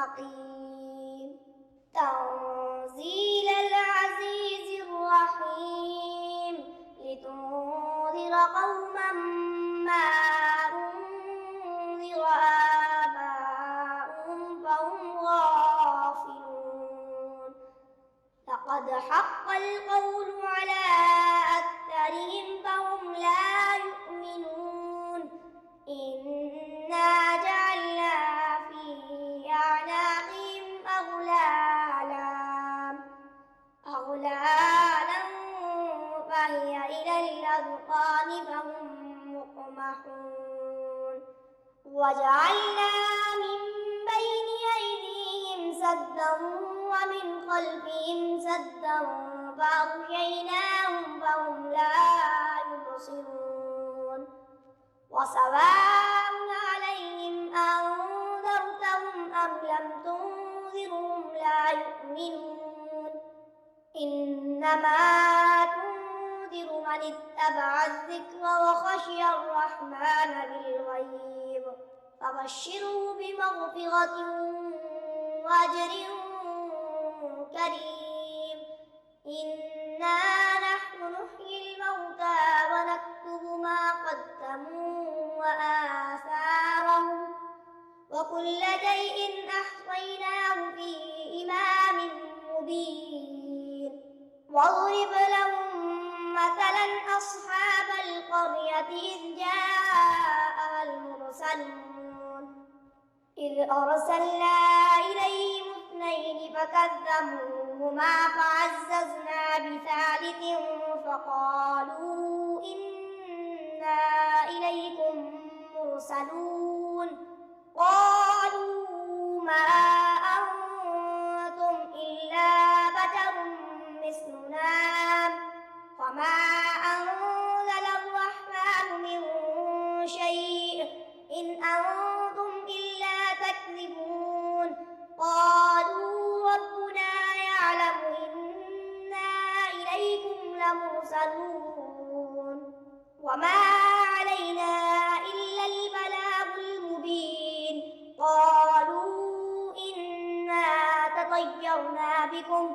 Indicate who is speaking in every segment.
Speaker 1: حكيم تنزيل العزيز الرحيم لتنذر قوما ما أنذر آباؤهم فهم غافلون لقد حق القول على أكثرهم فهم لا يؤمنون إنا جعلنا في أعناقهم أغلالا فهي إلى الأذقان فهم مقمحون وجعلنا من بين أيديهم سدا ومن خلفهم سدا فأغشيناهم فهم لا يبصرون وسواء عليهم أنذرتهم أم لم تنذرهم لا يؤمنون إنما تنذر من اتبع الذكر وخشي الرحمن بالغيب فبشره بمغفرة وأجر كريم إنا نحن نحيي الموتى ونكتب ما قدموا وآثارهم وكل شيء أحصيناه في إمام مبين واضرب لهم مثلا أصحاب القرية إذ جاءها المرسلون إذ أرسلنا إليهم اثنين فكذبوهما فعززنا بثالث فقالوا إنا إليكم مرسلون قالوا ما أنتم إلا بشر مثلنا وما أنزل الرحمن من شيء إن أنتم إلا تكذبون قالوا ربنا يعلم إنا إليكم لمرسلون وما علينا إلا البلاغ المبين قالوا إنا تطيرنا بكم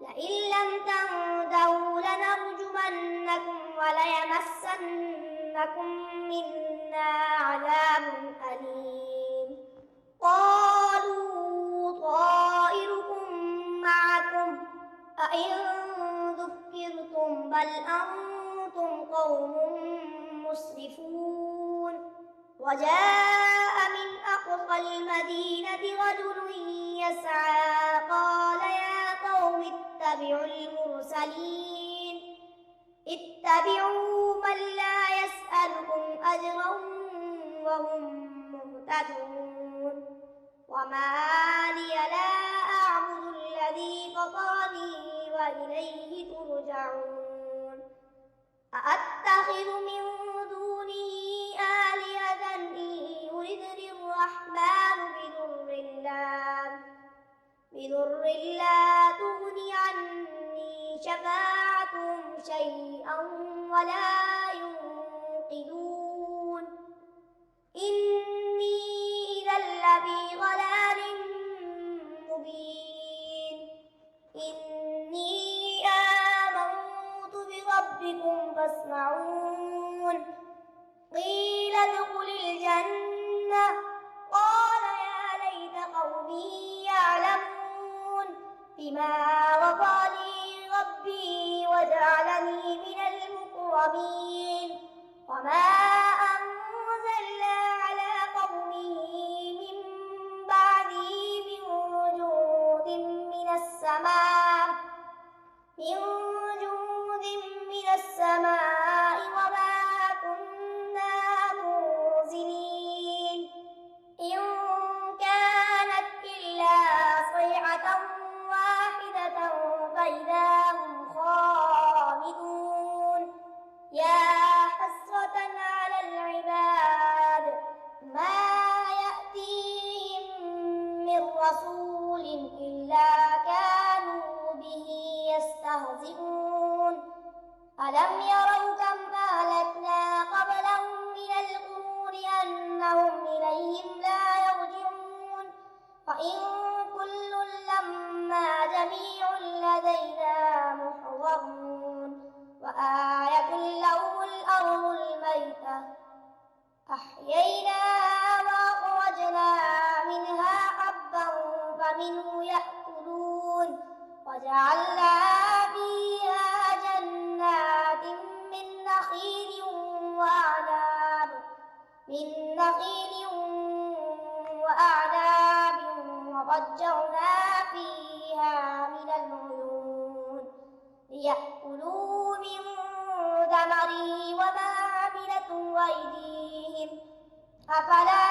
Speaker 1: لئن لم تنتهوا لنرجمنكم وليمسنكم منا عذاب أليم قالوا طائركم معكم أئن ذكرتم بل أنتم قوم مسرفون وجاء من أقصى المدينة رجل يسعى قال يا قوم اتبعوا المرسلين اتبعوا من لا يسألكم أجرا وهم مهتدون وما لي لا أعبد الذي فطرني وإليه ترجعون أأتخذ من دونه آلهة إن يردني الرحمن بضر لا تغني عني شفاعتهم شيئا ولا ينقذون إني إذا لفي ضلال مبين إني آمنت بربكم فاسمعون قيل ادخل الجنة قال يا ليت قومي يعلمون بما وقى لي ربي وجعلني من المكرمين وما أنزلنا على قومه من بعده من جود من السماء وما كنا منزلين إن كانت إلا صيحة واحدة فإذا هم خامدون يا حسرة على العباد ما يأتيهم من رسول إلا كانوا به يستهزئون ألم يروا كم أهلكنا قبلهم من القرون أنهم إليهم لا يرجعون وإن لدينا محضرون وآية لهم الأرض الميتة أحييناها وأخرجنا منها حبا فمنه يأكلون وجعلنا فيها جنات من نخيل وأعناب وفجرنا فيها من العيون ليأكلوا من ثمره وما عملته أيديهم أفلا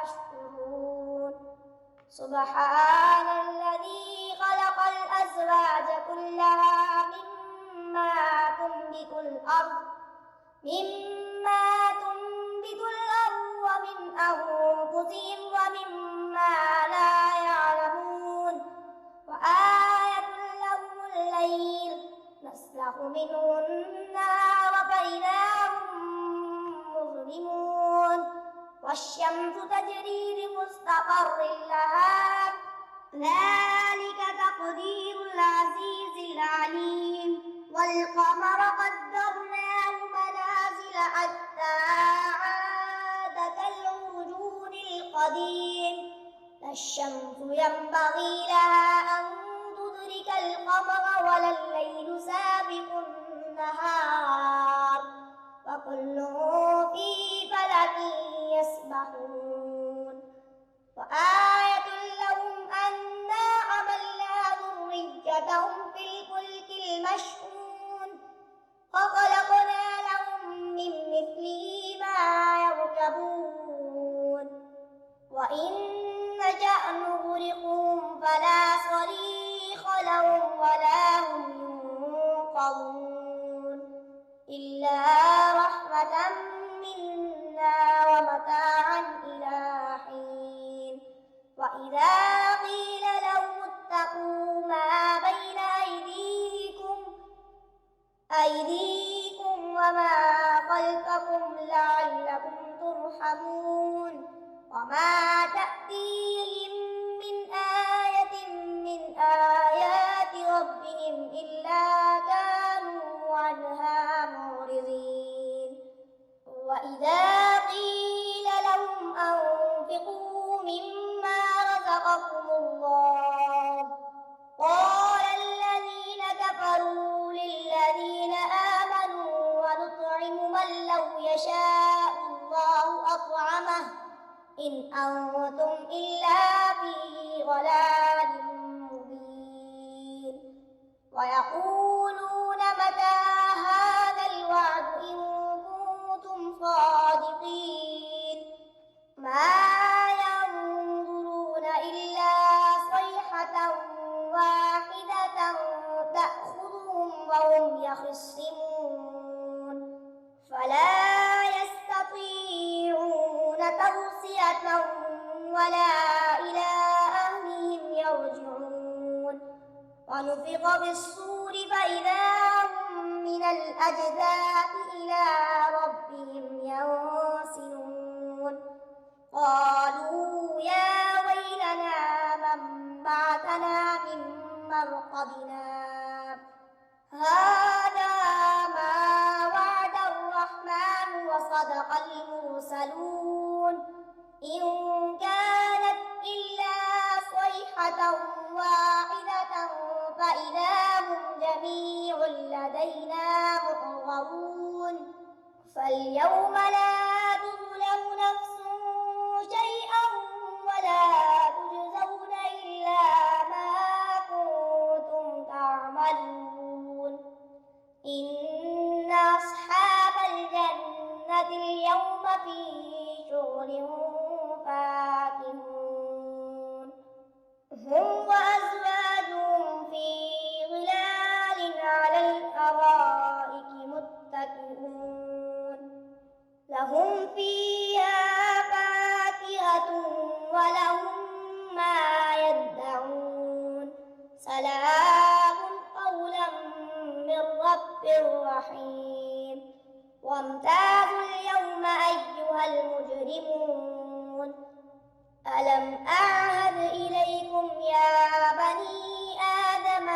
Speaker 1: يشكرون سبحان الذي خلق الأزواج كلها مما تنبت الأرض ومن أنفسهم ومما لا يعلمون وآية لهم الليل نسلخ منه النهار فإذا هم مظلمون والشمس تجري لمستقر لها ذلك تقدير العزيز العليم والقمر قدرناه منازل حتى عاد كالعرجون القديم لا الشمس ينبغي لها أن تدرك القمر ولا الليل سابق النهار وكل في فلك يسبحون وآية لهم أنا حملنا ذريتهم في الفلك المشحون وخلقنا لهم من مثله ما يركبون وإن نشأ نغرقهم فلا صريخ لهم ولا هم ينقذون إلا رحمة منا ومتاعا إلى حين وإذا قيل لهم اتقوا ما بين أيديكم وما خلفكم لعلكم ترحمون وما تأتيهم من آية من آيات ربهم إلا كانوا عنها معرضين وإذا قيل لهم أنفقوا مما رزقكم الله قال الذين كفروا للذين آمنوا ونطعم من لو يشاء الله أطعمه إن أنتم إلا في ضلال مبين ويقولون متى هذا الوعد إن كنتم صادقين ما ينظرون إلا صيحة واحدة تأخذهم وهم يخصمون فلا يستطيعون توصية ولا إلى أهلهم يرجعون ونفخ في الصور فإذا هم من الأجداث إلى ربهم ينسلون قالوا يا ويلنا من بعثنا من مرقدنا هذا ما وعد الرحمن وصدق المرسلون إن كانت إلا صيحة واحدة فإذا هم جميع لدينا محضرون فاليوم لا تظلم نفس شيئا ولا تجزون إلا ما كنتم تعملون إن أصحاب الجنة اليوم في شغل فاكهون هم وأزواجهم في ظلال على الأرائك متكئون لهم فيها فاكهة ولهم ما يدعون سلام قولا من رب رحيم وامتازوا اليوم أيها المجرمون ألم أعهد إليكم يا بني آدم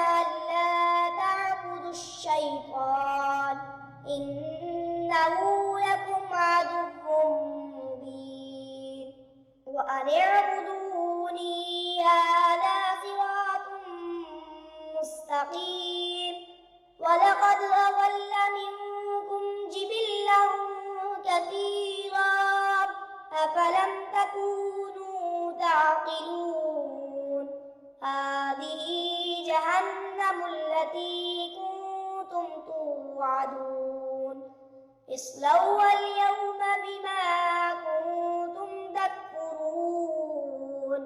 Speaker 1: إنه لكم عدو مبين وأن اعبدوني هذا صراط مستقيم ولقد أضل منكم جبلا كثيرا أفلم تكونوا تعقلون هذه جهنم التي كنتم توعدون اصلوها اليوم بما كنتم تكفرون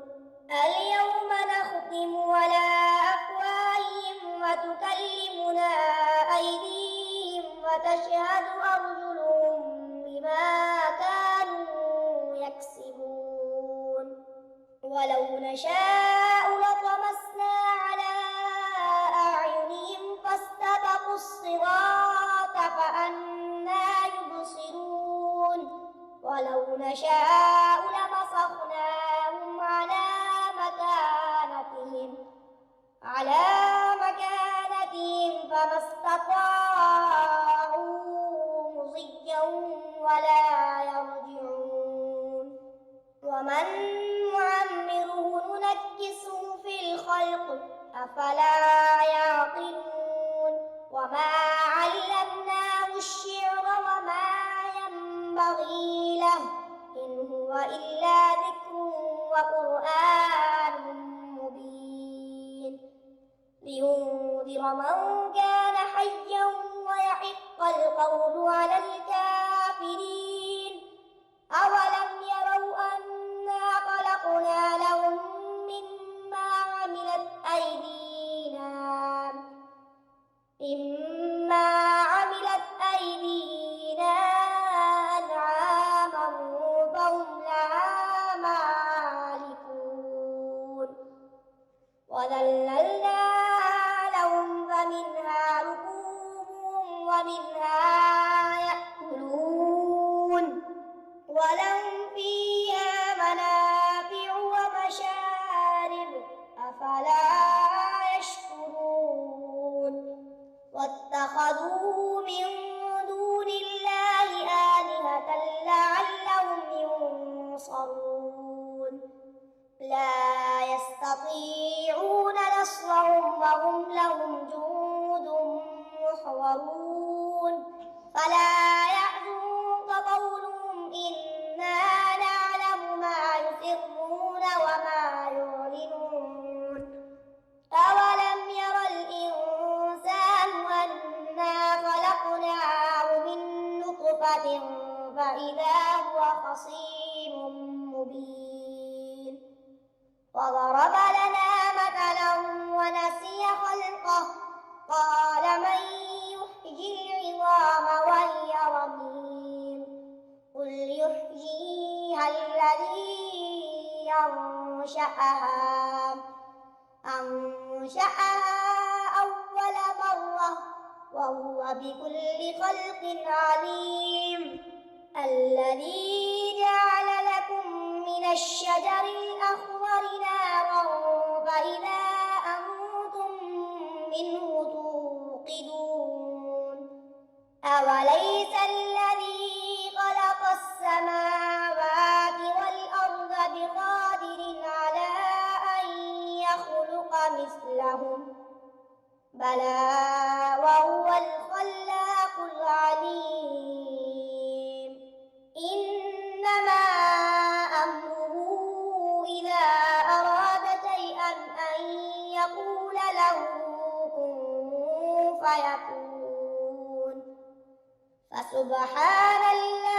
Speaker 1: اليوم نختم على أفواههم وتكلمنا أيديهم وتشهد أرجلهم بما كانوا يكسبون ولو نشاء لطمسنا على أعينهم فاستبقوا الصراط فأنى يبصرون ولو نشاء لمسخناهم على مكانتهم فما استطاعوا مضيا ولا يرجعون ومن نعمره ننكسه في الخلق أفلا يعقلون وما علمناه الشعر وما ينبغي له إن هو إلا ذكر وقرآن مبين لينذر من كان حيا ويحق القول على الكافرين أولم يروا أنا خلقنا لهم مما عملت أيدينا أنعاما فهم لها مالكون وذللناها لهم فمنها ركوبهم ومنها يأكلون ولهم فيها منافع ومشارب أفلا يشكرون واتخذوا من دون الله آلهة لعلهم ينصرون لا يستطيعون نصرهم وهم لهم جند محضرون فلا يحزنك قولهم إنا نعلم ما يسرون وما يعلنون أولم ير الإنسان أنا خلقناه من نطفة فإذا هو خصيم مبين وضرب لنا مثلا ونسي خلقه قال من يحيي العظام وهي رميم قل يحييها الذي أنشأها أول مرة وهو بكل خلق عليم الذي جعل لكم من الشجر الأخضر نارا فإذا أنتم منه توقدون أوليس الذي خلق السماوات والأرض بقادر على أن يخلق مثلهم بلى وهو الخلاق العليم إنما أمره إذا أراد شيئا أن يقول له كن فيكون فسبحان الله